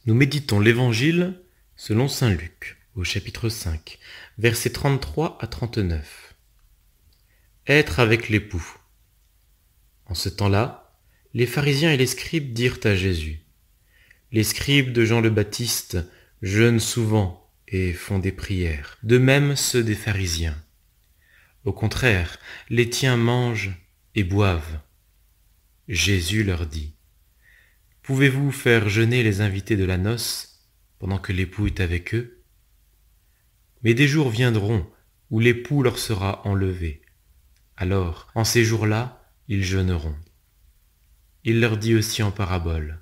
Nous méditons l'Évangile selon saint Luc, au chapitre 5, versets 33 à 39. Être avec l'époux. En ce temps-là, les pharisiens et les scribes dirent à Jésus: les scribes de Jean le Baptiste jeûnent souvent et font des prières, de même ceux des pharisiens. Au contraire, les tiens mangent et boivent. Jésus leur dit: pouvez-vous faire jeûner les invités de la noce pendant que l'époux est avec eux? Mais des jours viendront où l'époux leur sera enlevé. Alors, en ces jours-là, ils jeûneront. Il leur dit aussi en parabole: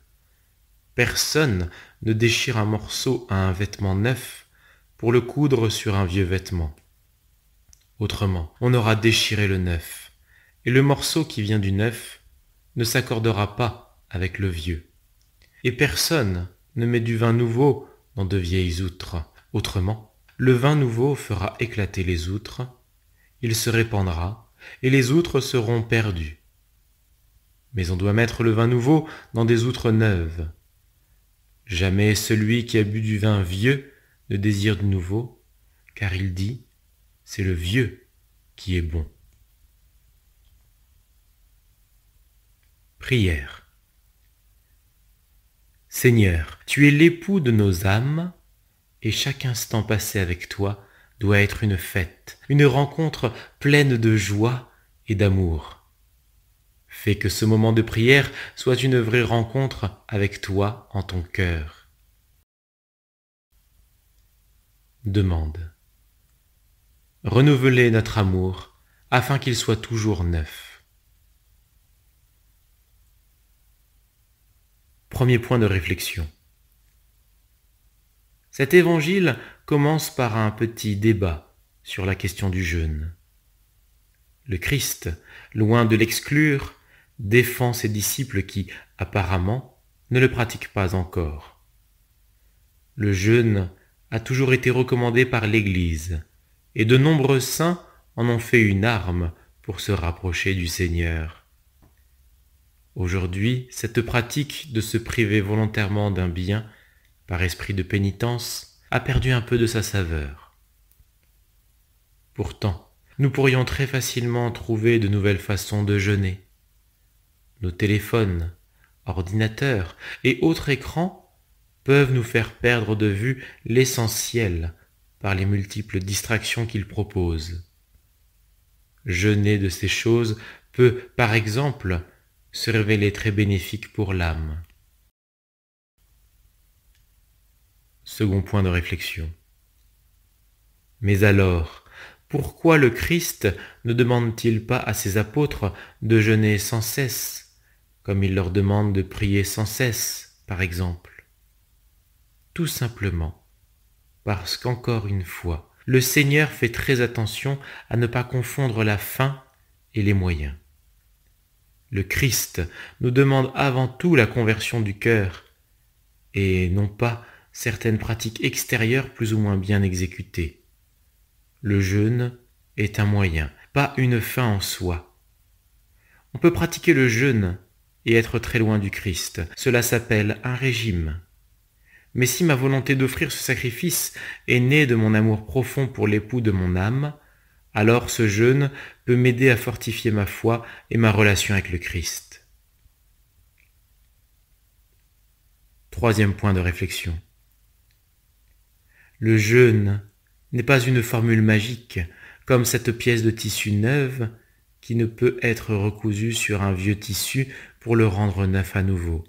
personne ne déchire un morceau à un vêtement neuf pour le coudre sur un vieux vêtement. Autrement, on aura déchiré le neuf, et le morceau qui vient du neuf ne s'accordera pas avec le vieux. Et personne ne met du vin nouveau dans de vieilles outres. Autrement, le vin nouveau fera éclater les outres, il se répandra, et les outres seront perdues. Mais on doit mettre le vin nouveau dans des outres neuves. Jamais celui qui a bu du vin vieux ne désire du nouveau, car il dit: c'est le vieux qui est bon. Prière. Seigneur, tu es l'époux de nos âmes, et chaque instant passé avec toi doit être une fête, une rencontre pleine de joie et d'amour. Fais que ce moment de prière soit une vraie rencontre avec toi en ton cœur. Demande. Renouvelez notre amour afin qu'il soit toujours neuf. Premier point de réflexion. Cet évangile commence par un petit débat sur la question du jeûne. Le Christ, loin de l'exclure, défend ses disciples qui, apparemment, ne le pratiquent pas encore. Le jeûne a toujours été recommandé par l'Église, et de nombreux saints en ont fait une arme pour se rapprocher du Seigneur. Aujourd'hui, cette pratique de se priver volontairement d'un bien, par esprit de pénitence, a perdu un peu de sa saveur. Pourtant, nous pourrions très facilement trouver de nouvelles façons de jeûner. Nos téléphones, ordinateurs et autres écrans peuvent nous faire perdre de vue l'essentiel par les multiples distractions qu'ils proposent. Jeûner de ces choses peut, par exemple, se révéler très bénéfique pour l'âme. Second point de réflexion. Mais alors, pourquoi le Christ ne demande-t-il pas à ses apôtres de jeûner sans cesse, comme il leur demande de prier sans cesse, par exemple? Tout simplement parce qu'encore une fois, le Seigneur fait très attention à ne pas confondre la fin et les moyens. Le Christ nous demande avant tout la conversion du cœur, et non pas certaines pratiques extérieures plus ou moins bien exécutées. Le jeûne est un moyen, pas une fin en soi. On peut pratiquer le jeûne et être très loin du Christ. Cela s'appelle un régime. Mais si ma volonté d'offrir ce sacrifice est née de mon amour profond pour l'époux de mon âme, alors ce jeûne peut m'aider à fortifier ma foi et ma relation avec le Christ. Troisième point de réflexion. Le jeûne n'est pas une formule magique, comme cette pièce de tissu neuve qui ne peut être recousue sur un vieux tissu pour le rendre neuf à nouveau.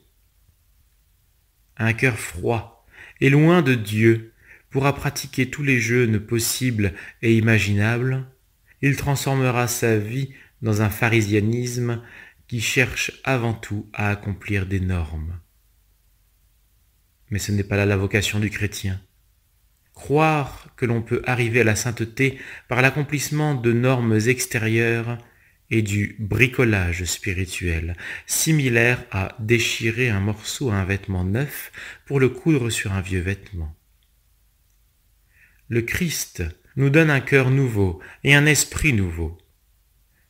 Un cœur froid et loin de Dieu pourra pratiquer tous les jeûnes possibles et imaginables. Il transformera sa vie dans un pharisianisme qui cherche avant tout à accomplir des normes. Mais ce n'est pas là la vocation du chrétien. Croire que l'on peut arriver à la sainteté par l'accomplissement de normes extérieures et du bricolage spirituel, similaire à déchirer un morceau à un vêtement neuf pour le coudre sur un vieux vêtement. Le Christ nous donne un cœur nouveau et un esprit nouveau.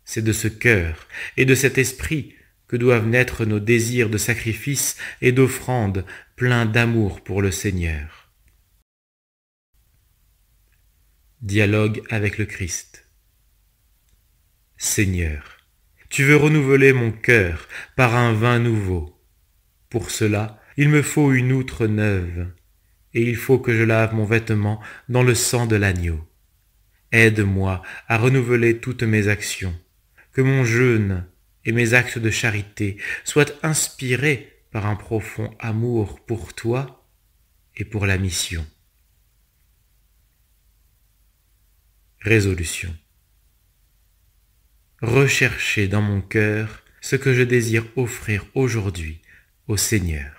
C'est de ce cœur et de cet esprit que doivent naître nos désirs de sacrifice et d'offrande pleins d'amour pour le Seigneur. Dialogue avec le Christ. Seigneur, tu veux renouveler mon cœur par un vin nouveau. Pour cela, il me faut une outre neuve, et il faut que je lave mon vêtement dans le sang de l'agneau. Aide-moi à renouveler toutes mes actions, que mon jeûne et mes actes de charité soient inspirés par un profond amour pour toi et pour la mission. Résolution. Rechercher dans mon cœur ce que je désire offrir aujourd'hui au Seigneur.